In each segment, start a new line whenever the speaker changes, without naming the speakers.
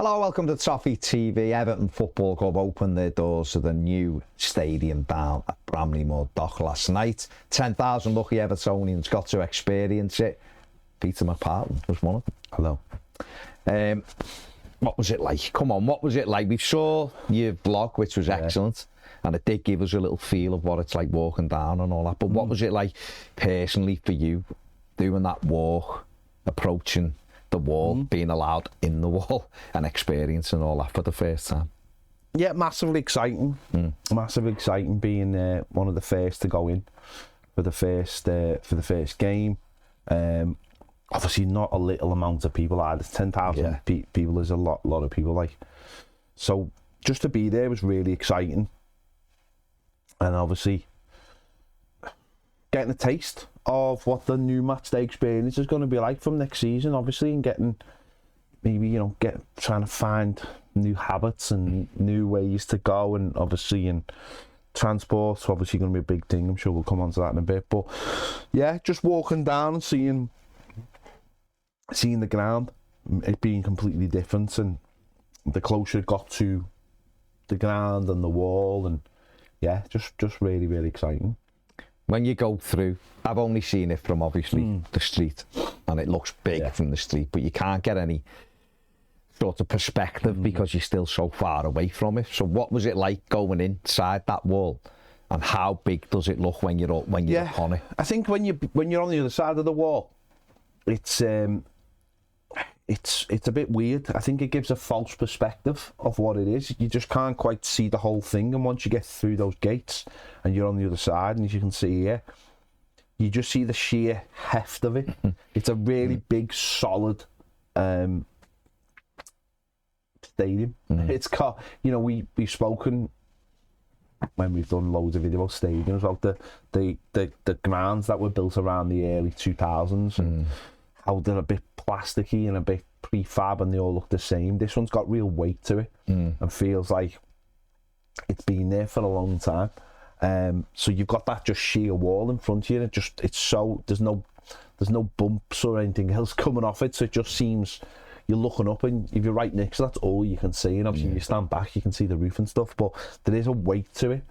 Hello, welcome to Toffee TV. Everton Football Club opened their doors to the new stadium down at Bramley-Moore Dock last night. 10,000 lucky Evertonians got to experience it. Peter McPartland was one of them.
Hello.
What was it like? Come on, what was it like? We saw your vlog, which was excellent, and it did give us a little feel of what it's like walking down and all that. But what was it like personally for you, doing that walk, approaching the wall, being allowed in the wall and experiencing all that for the first time?
Yeah, massively exciting. Massively exciting being one of the first to go in for the first game. Obviously, not a little amount of people either. 10,000 people is a lot of people. Like, so just to be there was really exciting, and obviously getting a taste of what the new match day experience is going to be like from next season, obviously, and getting maybe trying to find new habits and new ways to go, and obviously and transport's obviously going to be a big thing. I'm sure we'll come on to that in a bit, but yeah, just walking down and seeing the ground, it being completely different, and the closer it got to the ground and the wall, and yeah, just really exciting.
When you go through, I've only seen it from obviously the street, and it looks big from the street, but you can't get any sort of perspective because you're still so far away from it. So what was it like going inside that wall, and how big does it look when you're upon it?
I think when you're on the other side of the wall, it's a bit weird. I think it gives a false perspective of what it is. You just can't quite see the whole thing, and once you get through those gates and you're on the other side, and as you can see here, you just see the sheer heft of it. It's a really big, solid stadium. It's got, we've spoken when we've done loads of video about stadiums, about the grounds that were built around the early 2000s and how they're a bit plasticky and a bit prefab, and they all look the same. This one's got real weight to it and feels like it's been there for a long time. So you've got that just sheer wall in front of you, and it's so there's no bumps or anything else coming off it, so it just seems you're looking up, and if you're right next to that's all you can see, and obviously if you stand back you can see the roof and stuff, but there is a weight to it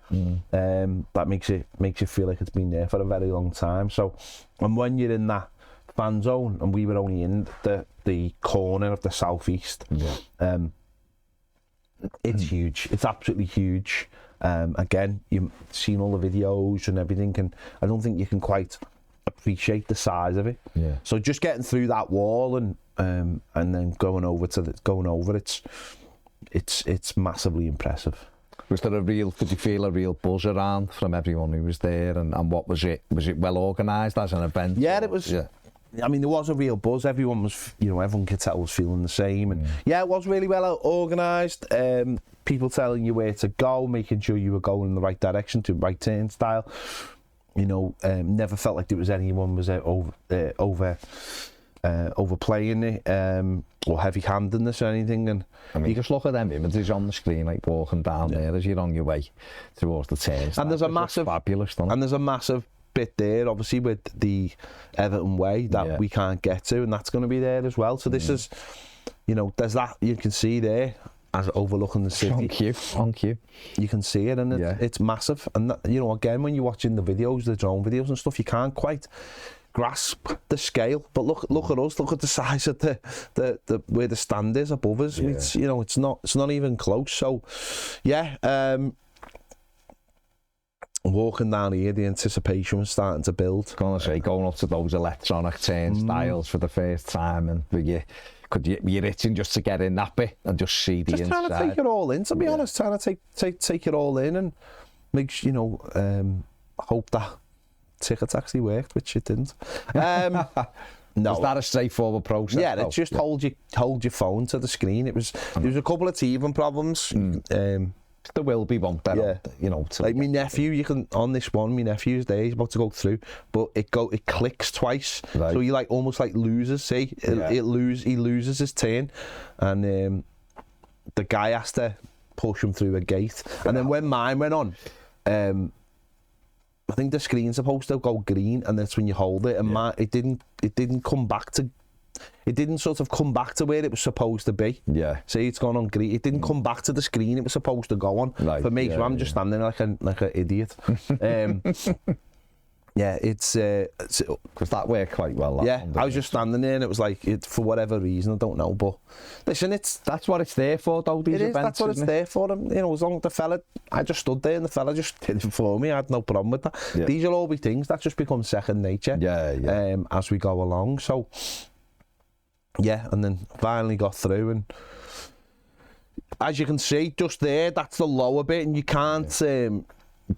that makes you feel like it's been there for a very long time. So, and when you're in that fan zone, and we were only in the corner of the southeast, it's huge. It's absolutely huge. Again, you've seen all the videos and everything, and I don't think you can quite appreciate the size of it. So just getting through that wall and then going over, it's massively impressive.
Did you feel a real buzz around from everyone who was there, and what was it? Was it well organised as an event?
Yeah, it was. Yeah. I mean, there was a real buzz. Everyone was, everyone could tell was feeling the same, and yeah, it was really well organised. People telling you where to go, making sure you were going in the right direction, to right turnstile. Never felt like there was anyone was overplaying it or heavy-handedness or anything. And
I mean, you just look at them images on the screen, like walking down there as you're on your way towards the turnstile.
And there's a massive,
fabulous,
and there's a massive bit there, obviously, with the Everton way that we can't get to, and that's going to be there as well. So this is, there's that you can see there as overlooking the city.
On cue.
You can see it, and it's massive. And that, again, when you're watching the videos, the drone videos and stuff, you can't quite grasp the scale. But look at us. Look at the size of the where the stand is above us. Yeah. It's not even close. So, yeah. Walking down here, the anticipation was starting to build.
Going up to those electronic turnstiles for the first time, and you're itching just to get in that bit and just see the inside.
Just trying to take it all in, to be honest. Trying to take it all in, and make hope that tickets actually worked, which it didn't. No.
Was that a straightforward process?
Yeah, it just hold your phone to the screen. There was a couple of teething problems.
There will be one.
Like my nephew, you can on this one. My nephew's there. He's about to go through, but it clicks twice, so he almost loses. See, he loses his turn, and the guy has to push him through a gate. And then when mine went on, I think the screen's supposed to go green, and that's when you hold it. And it didn't come back to it didn't sort of come back to where it was supposed to be.
Yeah.
See, it's gone on green. It didn't come back to the screen it was supposed to go on for me. So I'm just standing like an idiot. Yeah, it's
because that worked quite well.
I was just standing there, and it was like, for whatever reason, I don't know. But listen, that's
what it's there for, though. These events,
that's what it's there for. And, you know, as long as the fella, I just stood there, and the fella just did it for me. I had no problem with that. Yeah. These will all be things that just become second nature.
Yeah.
As we go along. So yeah, and then finally got through, and as you can see, just there, that's the lower bit, and you can't.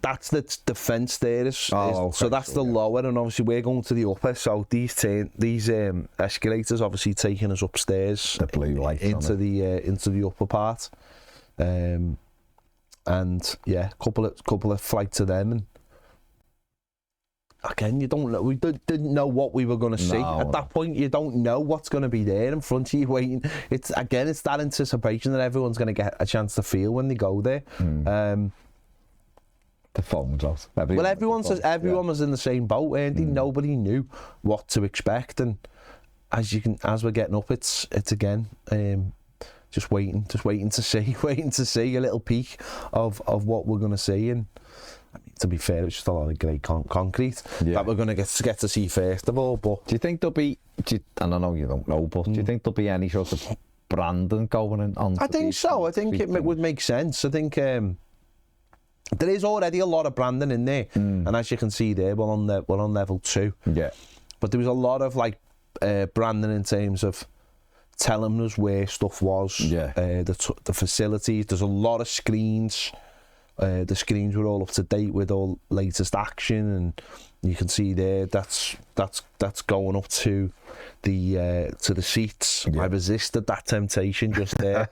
That's the fence there so that's the lower, and obviously we're going to the upper. So these escalators obviously taking us upstairs,
the blue lights
into the upper part, and yeah, couple of flights of them, and again, you don't know. We didn't know what we were going to see at that point. You don't know what's going to be there in front of you waiting. It's that anticipation that everyone's going to get a chance to feel when they go there.
The phone's out.
Everyone was in the same boat, and nobody knew what to expect. And as we're getting up, it's again just waiting to see a little peek of what we're going to see. And I mean, to be fair, it's just a lot of great concrete that we're going to get to see first of all. But
do you think there'll be? And I know you don't know, but do you think there'll be any sort of branding going on?
I think so. I think it would make sense. I think. There is already a lot of branding in there, and as you can see there, we're on level 2.
Yeah,
but there was a lot of like branding in terms of telling us where stuff was.
Yeah,
the facilities. There's a lot of screens. The screens were all up to date with all latest action, and you can see there that's going up to the seats. Yeah. I resisted that temptation just there.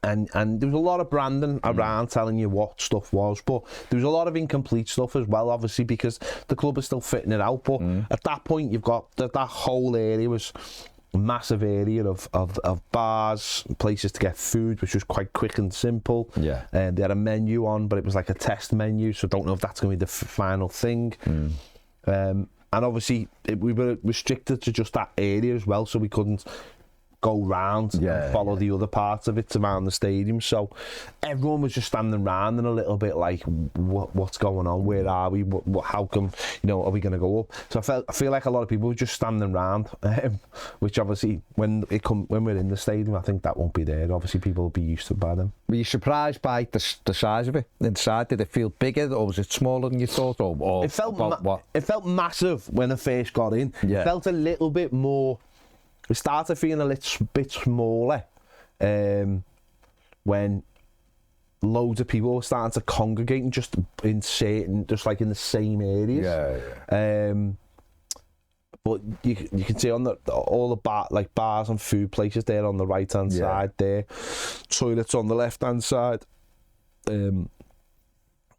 And there was a lot of branding around telling you what stuff was, but there was a lot of incomplete stuff as well, obviously, because the club is still fitting it out. But at that point, you've got that whole area was a massive area of bars, places to get food, which was quite quick and simple.
Yeah.
And they had a menu on, but it was like a test menu, so I don't know if that's going to be the final thing. And obviously, we were restricted to just that area as well, so we couldn't go round and follow the other parts of it around the stadium. So everyone was just standing around and a little bit like, what's going on? Where are we? How come? You know, are we going to go up? So I feel like a lot of people were just standing around, which obviously when we're in the stadium, I think that won't be there. Obviously, people will be used to it by then.
Were you surprised by the size of it inside? Did it feel bigger, or was it smaller than you thought? Or
it felt massive when I first got in.
Yeah.
It felt a little bit more. It started feeling a little bit smaller when loads of people were starting to congregate and just in the same areas.
Yeah.
But you can see on all the bars and food places there on the right hand side there, toilets on the left hand side, in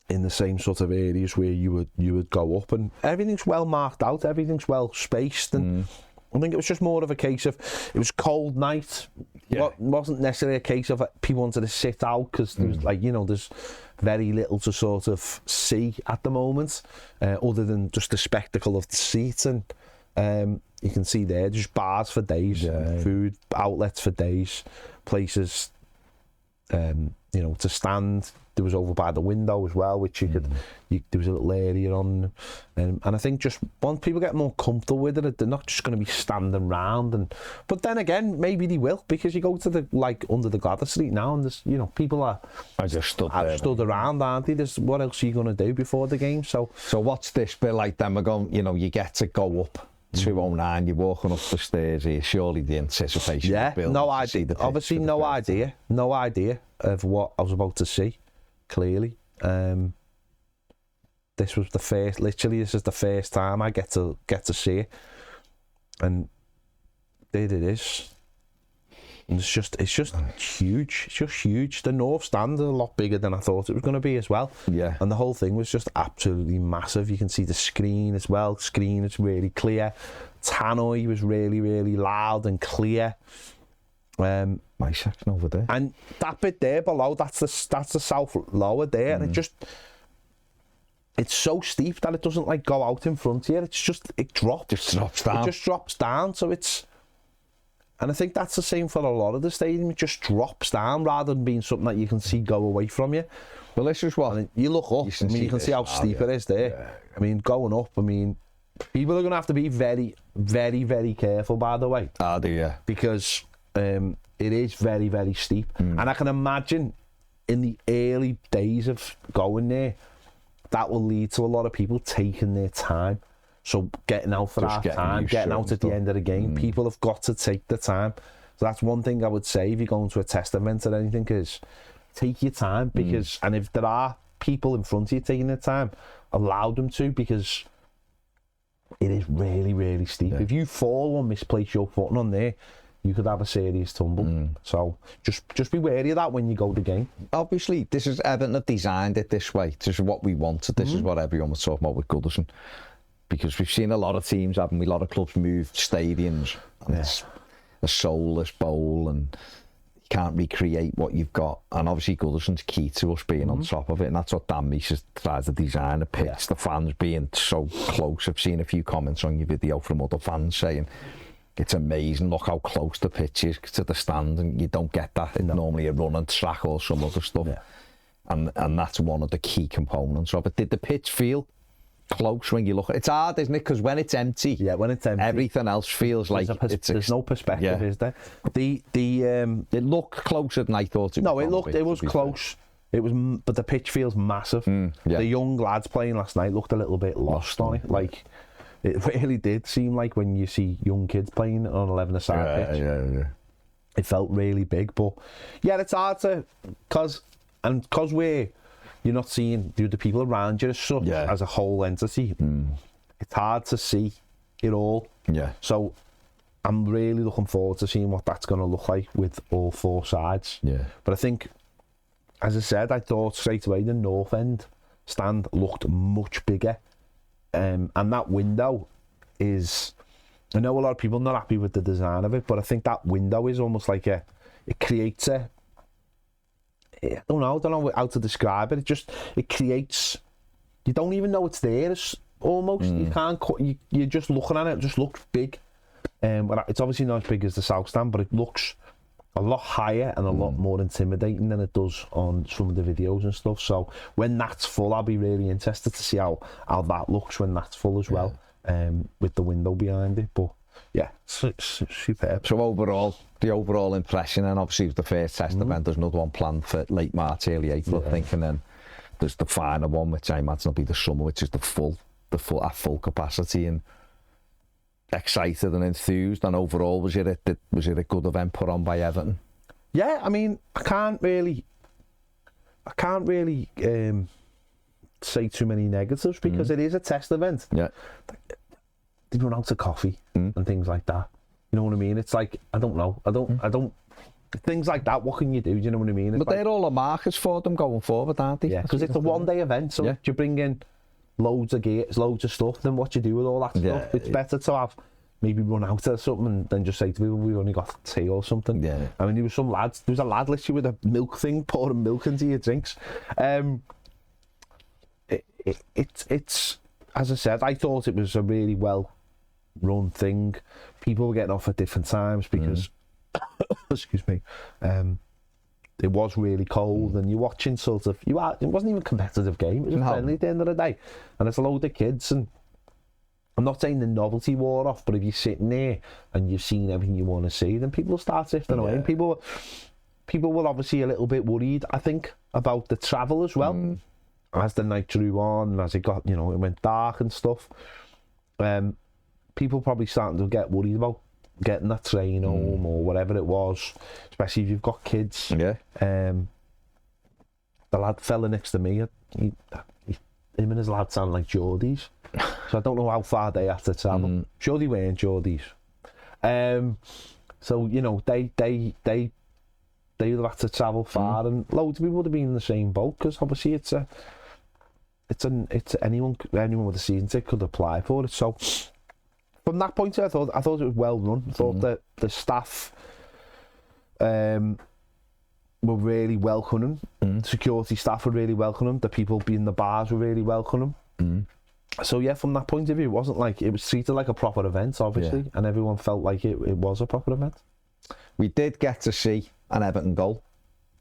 the same sort of areas where you would go up, and everything's well marked out, everything's well spaced, and I think it was just more of a case of, it was cold night. Yeah. It wasn't necessarily a case of people wanted to sit out, because there was there's very little to sort of see at the moment, other than just the spectacle of the seats. And you can see there, just bars for days, food outlets for days, places, to stand. There was over by the window as well, which you could. There was a little area on, and I think just once people get more comfortable with it, they're not just going to be standing around. But then again, maybe they will, because you go to the under the Gladys Street now, and there's people are
just
stood around, aren't they? There's, what else are you going to do before the game? So
what's this bit like? Then we're going. You get to go up 209. You're walking up the stairs here. Surely the anticipation.
Yeah, no idea. Obviously, no idea of what I was about to see. Clearly, this was the first. Literally, this is the first time I get to see it, and there it is. And it's just huge. It's just huge. The North Stand is a lot bigger than I thought it was going to be as well.
Yeah.
And the whole thing was just absolutely massive. You can see the screen as well. Screen is really clear. Tannoy was really, really loud and clear.
My section over there,
and that bit there below, that's the south lower there, and it just, it's so steep that it doesn't like go out in front here. It's just, it drops.
Just drops down.
It just drops down. So it's, and I think that's the same for a lot of the stadium. It just drops down rather than being something that you can see go away from you.
Well, this is what...
And you look up, you can see how steep it is there. Yeah. I mean, going up, I mean, people are going to have to be very, very, very careful, by the way.
Ah, do you?
Because it is very, very steep. And I can imagine in the early days of going there, that will lead to a lot of people taking their time. So getting out for half time, getting out at the end of the game, people have got to take the time. So that's one thing I would say if you're going to a test event or anything, is take your time, because and if there are people in front of you taking their time, allow them to, because it is really, really steep. Yeah. If you fall or misplace your footing on there, you could have a serious tumble. So just be wary of that when you go to the game. Obviously,
this is Everton have designed it this way. This is what we wanted. This is what everyone was talking about with Goodison. Because we've seen a lot of teams, haven't we? A lot of clubs move stadiums, and it's a soulless bowl, and you can't recreate what you've got. And obviously, Goodison's key to us being on top of it, and that's what Dan Meese tries to design a pitch. Yeah. The fans being so close. I've seen a few comments on your video from other fans saying it's amazing. Look how close the pitch is to the stand, and you don't get that in normally a running track or some other stuff. Yeah. And that's one of the key components of it. Did the pitch feel close when you look at it? It's hard, isn't it? Because when it's empty, everything else feels like
there's no perspective, is there?
It looked closer than I thought it would.
It was close. It was, but the pitch feels massive. The young lads playing last night looked a little bit lost on it. Like, it really did seem like when you see young kids playing on 11-a-side pitch. It felt really big, but yeah, it's hard to, because you're not seeing the people around you as such, as a whole entity. It's hard to see it all. So I'm really looking forward to seeing what that's going to look like with all four sides. But I think, as I said, I thought straight away the north end stand looked much bigger. And that window is, I know a lot of people are not happy with the design of it, but I think that window is almost like it creates a, I don't know how to describe it. It creates, you don't even know it's there. It's almost you can't. You're just looking at it. It just looks big. But it's obviously not as big as the south stand, but it looks a lot higher and a lot more intimidating than it does on some of the videos and stuff. So when that's full, I'll be really interested to see how that looks when that's full as well. With the window behind it, but. Yeah, it's superb.
So overall, the overall impression, and obviously the first test event, there's another one planned for late March, early April, I think, and then there's the final one, which I imagine will be the summer, which is at full capacity, and excited and enthused. And overall, was it a good event put on by Everton?
Yeah, I mean, I can't really say too many negatives, because it is a test event.
Yeah.
They run out of coffee and things like that. You know what I mean? It's like, I don't know. I don't. Things like that, what can you do? Do you know what I mean?
But they're all the markers for them going forward, aren't they?
Yeah, because it's a one-day event, so if you bring in loads of gear, loads of stuff, then what you do with all that stuff? It's better to have maybe run out of something and then just say to people, we've only got tea or something. Yeah. I mean, there was a lad literally with a milk thing, pouring milk into your drinks. It's as I said, I thought it was a really well run thing. People were getting off at different times because excuse me, it was really cold, and you're watching sort of, it wasn't even a competitive game, it was friendly at the end of the day, and it's a load of kids. And I'm not saying the novelty wore off, but if you're sitting there and you've seen everything you want to see, then people will start sifting away, and people were obviously a little bit worried, I think, about the travel as well, as the night drew on, and as it got, it went dark and stuff. People probably starting to get worried about getting that train home or whatever it was, especially if you've got kids.
Yeah.
The fella next to me, him and his lad sound like Geordies, so I don't know how far they have to travel. Sure they weren't Geordies. So they would have had to travel far, and loads of people would have been in the same boat, because obviously it's anyone with a season ticket could apply for it. So from that point of view, I thought it was well run. I thought that the staff were really welcoming. Security staff were really welcoming. The people in the bars were really welcoming. So yeah, from that point of view, it wasn't like, it was treated like a proper event, obviously, and everyone felt like it was a proper event.
We did get to see an Everton goal.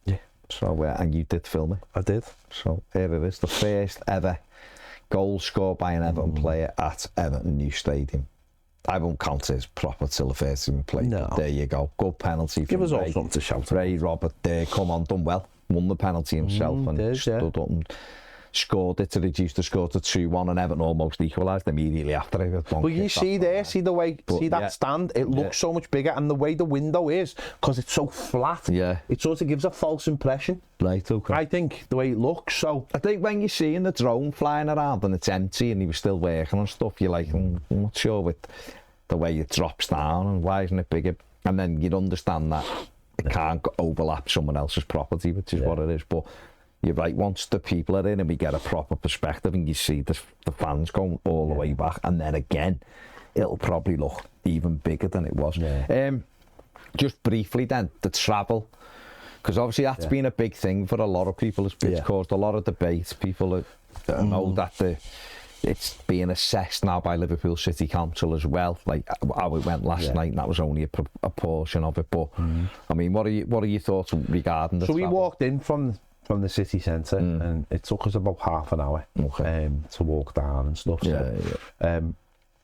Yeah.
So, and you did film it.
I did.
So here it is, the first ever goal scored by an Everton player at Everton New Stadium. I won't count it as proper till the first time played.
No.
There you go. Good penalty.
Give us all something to shout at.
Ray Robert there, come on, done well. Won the penalty himself and stood up and scored it to reduce the score to 2-1, and Everton almost equalised immediately after it.
But you see there, see the way, see that stand, it looks so much bigger, and the way the window is, because it's so flat, it sort of gives a false impression.
Right, okay.
I think, the way it looks, so...
I think when you're seeing the drone flying around and it's empty and he was still working on stuff, you're like, I'm not sure with the way it drops down and why isn't it bigger? And then you'd understand that it can't overlap someone else's property, which is what it is, but... You're right, once the people are in and we get a proper perspective and you see the fans going all the way back, and then again, it'll probably look even bigger than it was. Just briefly then, the travel, because obviously that's been a big thing for a lot of people. It's caused a lot of debate. People know that it's being assessed now by Liverpool City Council as well, like how it went last night, and that was only a portion of it. But, I mean, what are your thoughts regarding the travel?
We walked in from the city centre, and it took us about half an hour to walk down and stuff.
Are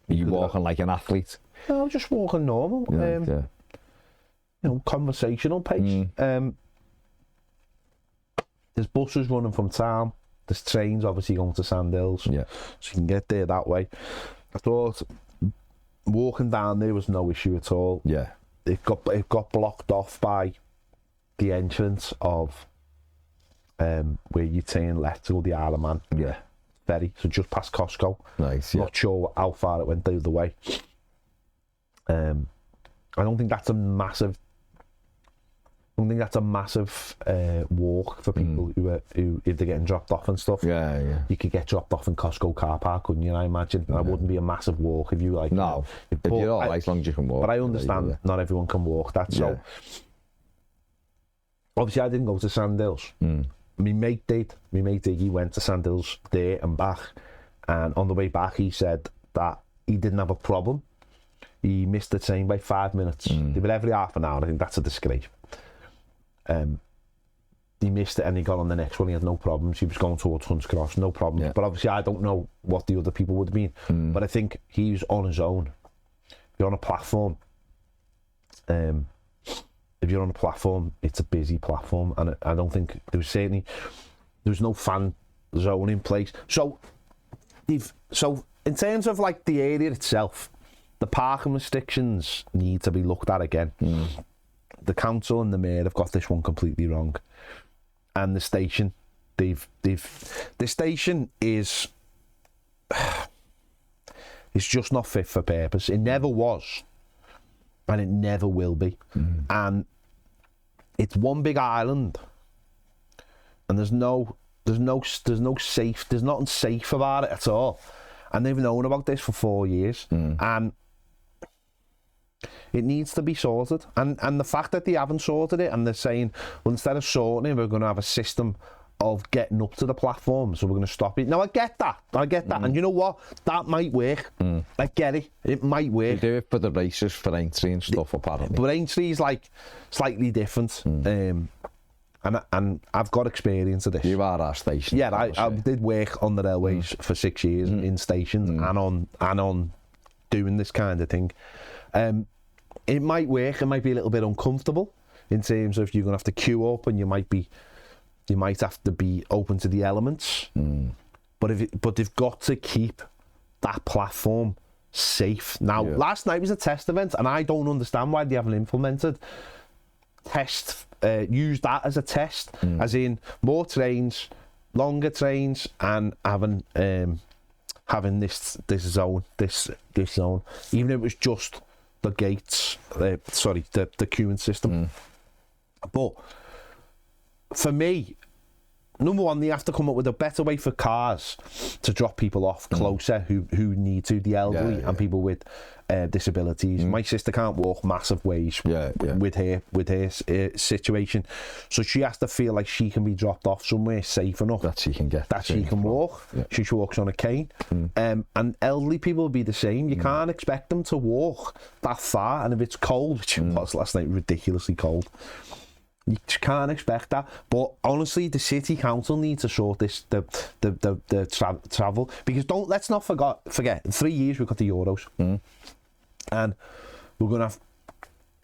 you walking like an athlete?
No, just walking normal. You know, conversational pace. There's buses running from town. There's trains obviously going to Sandhills. So you can get there that way. I thought walking down there was no issue at all. It got blocked off by the entrance of where you turn left to go the Isle of Man. Ferry, so just past Costco.
Nice.
Not sure how far it went the other way. I don't think that's a massive. Walk for people who if they're getting dropped off and stuff. You could get dropped off in Costco car park, couldn't you? I imagine that wouldn't be a massive walk if you like.
No, if you're all right, as long as you can walk.
But I understand not everyone can walk that. So obviously, I didn't go to Sandhills. My mate did. He went to Sandhills there and back, and on the way back he said that he didn't have a problem. He missed the train by 5 minutes. They were every half an hour. I think that's a disgrace. He missed it and he got on the next one. He had no problems. He was going towards Hunts Cross, no problem. But obviously I don't know what the other people would have been. But I think he's on his own. You're on a platform. If you're on a platform, it's a busy platform, and I don't think there was no fan zone in place. So in terms of like the area itself, the parking restrictions need to be looked at again. The council and the mayor have got this one completely wrong, and the station, the station is it's just not fit for purpose. It never was. And it never will be. And it's one big island, and there's nothing safe about it at all. And they've known about this for 4 years, and it needs to be sorted. And the fact that they haven't sorted it, and they're saying, well, instead of sorting it, we're going to have a system of getting up to the platform, so we're going to stop it. Now, I get that, and you know what? That might work. I get it. It might work.
They do it for the races, for Aintree and stuff, apparently.
But Aintree is like slightly different, and I've got experience of this.
You are our station.
Yeah, I did work on the railways for 6 years in stations and on doing this kind of thing. It might work. It might be a little bit uncomfortable in terms of you're going to have to queue up, and you might have to be open to the elements, but they've got to keep that platform safe. Now, last night was a test event, and I don't understand why they haven't implemented use that as a test, as in more trains, longer trains, and having this zone, even if it was just the gates, the queuing system. But for me, number one, they have to come up with a better way for cars to drop people off closer who need to, the elderly and people with disabilities. My sister can't walk massive ways with her situation, so she has to feel like she can be dropped off somewhere safe enough
that she can
walk. She walks on a cane. And elderly people will be the same. You can't expect them to walk that far, and if it's cold, which it was last night, ridiculously cold, you can't expect that. But honestly, the city council needs to sort this the travel, because let's not forget in 3 years we've got the Euros, and we're gonna have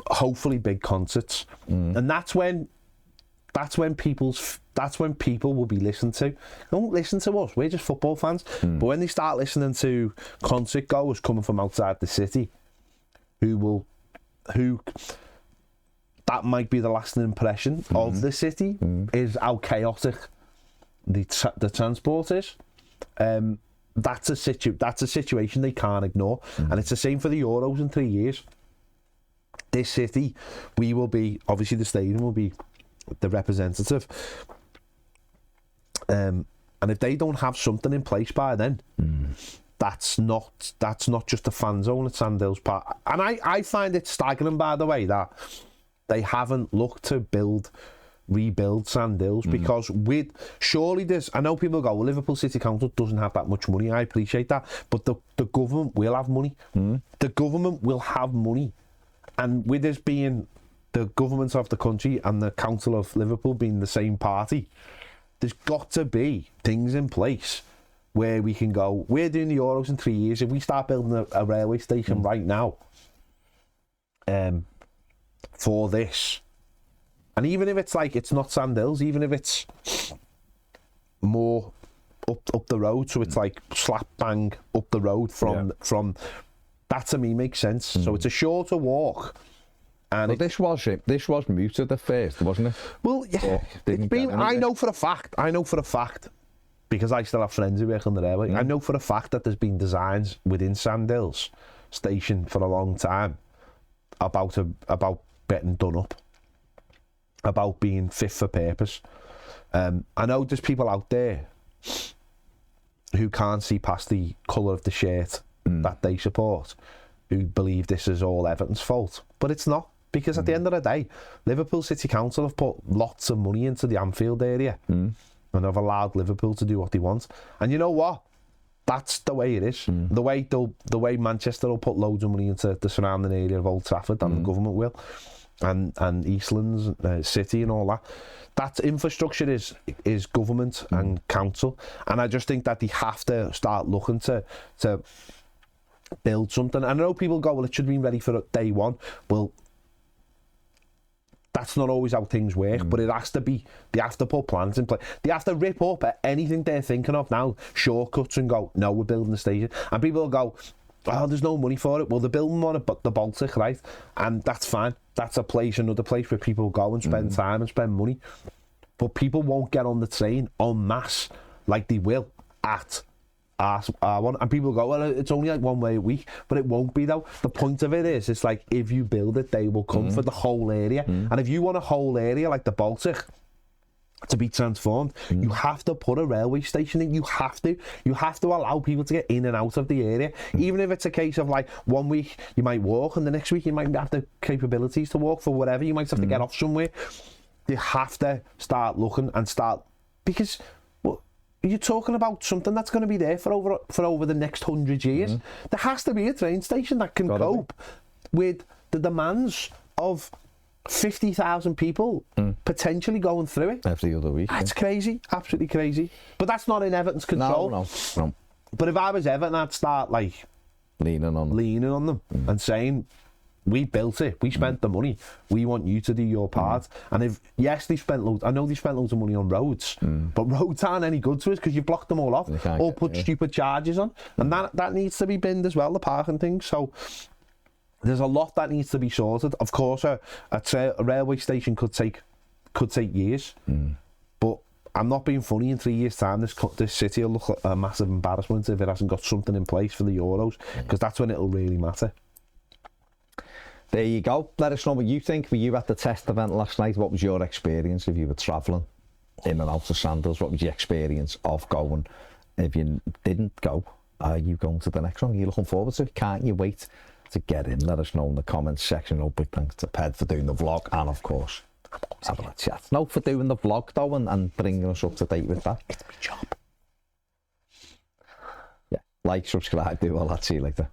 hopefully big concerts, and that's when people will be listened to. They don't listen to us, we're just football fans. But when they start listening to concert goers coming from outside the city, who that might be the lasting impression of the city, is how chaotic the transport is. That's a situation they can't ignore, and it's the same for the Euros in 3 years. This city, we will be, obviously the stadium will be the representative, and if they don't have something in place by then, that's not just a fan zone at Sandhills Park. And I find it staggering, by the way, that they haven't looked to rebuild Sandhills, because surely there's, I know people go, well, Liverpool City Council doesn't have that much money. I appreciate that, but the government will have money. The government will have money, and with this being the government of the country and the Council of Liverpool being the same party, there's got to be things in place where we can go, we're doing the Euros in 3 years. If we start building a railway station right now, for this, and even if it's like, it's not Sandhills, even if it's more up the road, so it's like slap bang up the road from that, to me makes sense. So it's a shorter walk. And
this was mooted at first, wasn't it?
Well, yeah, it's been. I know for a fact, because I still have friends who work on the railway. I know for a fact that there's been designs within Sandhills Station for a long time about getting done up, about being fit for purpose. I know there's people out there who can't see past the colour of the shirt that they support, who believe this is all Everton's fault, but it's not. Because at the end of the day, Liverpool City Council have put lots of money into the Anfield area and have allowed Liverpool to do what they want. And you know what? That's the way it is. The way Manchester will put loads of money into the surrounding area of Old Trafford, and the government will, and Eastlands, City and all that. That infrastructure is government and council. And I just think that they have to start looking to build something. I know people go, well, it should have been ready for day one. Well, that's not always how things work, but it has to be. They have to put plans in place. They have to rip up at anything they're thinking of now, shortcuts, and go, no, we're building a station. And people will go, oh, there's no money for it. Well, they're building one at the Baltic, right? And that's fine. That's another place where people go and spend time and spend money. But people won't get on the train en masse like they will at R1, and people go, well, it's only like 1 way a week, but it won't be though. The point of it is, it's like, if you build it, they will come for the whole area. And if you want a whole area like the Baltic to be transformed, you have to put a railway station in. You have to allow people to get in and out of the area, even if it's a case of like 1 week you might walk and the next week you might have the capabilities to walk for whatever. You might have to get off somewhere. You have to start looking and because you're talking about something that's going to be there for over the next 100 years. There has to be a train station that can cope with the demands of 50,000 people potentially going through it
every other week.
That's crazy, absolutely crazy. But that's not in Everton's control.
No.
But if I was Everton, I'd start like
leaning on them
and saying, we built it, we spent the money, we want you to do your part. And if, yes, they spent loads, I know they spent loads of money on roads, but roads aren't any good to us because you've blocked them all off or put stupid charges on, and that needs to be binned as well, the parking thing. So there's a lot that needs to be sorted. Of course, a railway station could take years, but I'm not being funny. In 3 years' time, this city will look like a massive embarrassment if it hasn't got something in place for the Euros, because that's when it'll really matter.
There you go. Let us know what you think. Were you at the test event last night? What was your experience if you were travelling? in and out of Sandals? What was your experience of going? If you didn't go, are you going to the next one? Are you looking forward to it? Can't you wait to get in? Let us know in the comments section. No, big thanks to Ped for doing the vlog, and of course, having a chat. No, for doing the vlog though, and bringing us up to date with that. It's my job. Yeah, like, subscribe, do all that. See you later.